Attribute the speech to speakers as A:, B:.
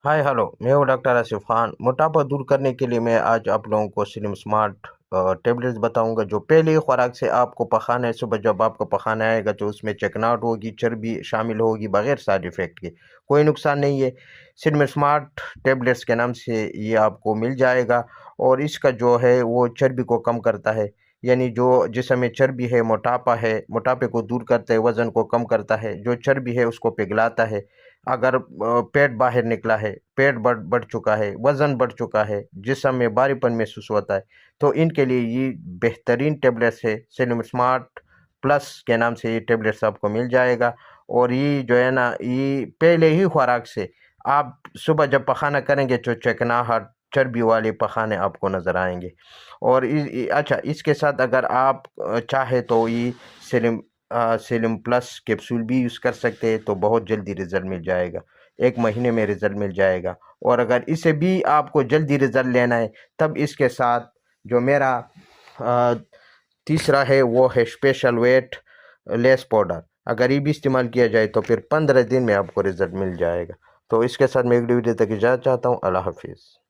A: Hi hello, मैं हूँ doctor Asif Khan. मोटापा दूर करने के लिए मैं आज आप लोगों को स्लिम स्मार्ट टेबलेट्स बताऊंगा, जो पहले ही खुराक से आपको पखाना है। सुबह जब आपको पखाना आएगा तो उसमें चिकनाहट होगी, चर्बी शामिल होगी, बगैर साइड इफ़ेक्ट के। कोई नुकसान नहीं है। स्लिम स्मार्ट टेबलेट्स के नाम से ये आपको मिल जाएगा। और इसका जो है वो चर्बी को कम करता है, यानी जो जिस्म में चर्बी है, मोटापा है, मोटापे को दूर करता है, वज़न को कम करता है। जो चर्बी है उसको पिघलाता है। अगर पेट बाहर निकला है, पेट बढ़ बढ़ चुका है, वज़न बढ़ चुका है, जिस्म में भारीपन महसूस होता है, तो इनके लिए ये बेहतरीन टेबलेट्स है। स्लिम स्मार्ट प्लस के नाम से ये टेबलेट्स आपको मिल जाएगा। और ये जो है ना, ये पहले ही खुराक से आप सुबह जब पखाना करेंगे तो चिकनाहट, चर्बी वाले पखाने आपको नज़र आएंगे। और अच्छा, इसके साथ अगर आप चाहे तो ये स्लिम सेलिम प्लस कैप्सूल भी यूज़ कर सकते हैं, तो बहुत जल्दी रिज़ल्ट मिल जाएगा। 1 महीने में रिज़ल्ट मिल जाएगा। और अगर इसे भी आपको जल्दी रिज़ल्ट लेना है, तब इसके साथ जो मेरा अ, तीसरा है वो है स्पेशल वेट लेस पाउडर। अगर ये भी इस्तेमाल किया जाए तो फिर 15 दिन में आपको रिज़ल्ट मिल जाएगा। तो इसके साथ मैं एक वीडियो तक इजाज़त चाहता हूँ। अल्लाह हाफ़िज़।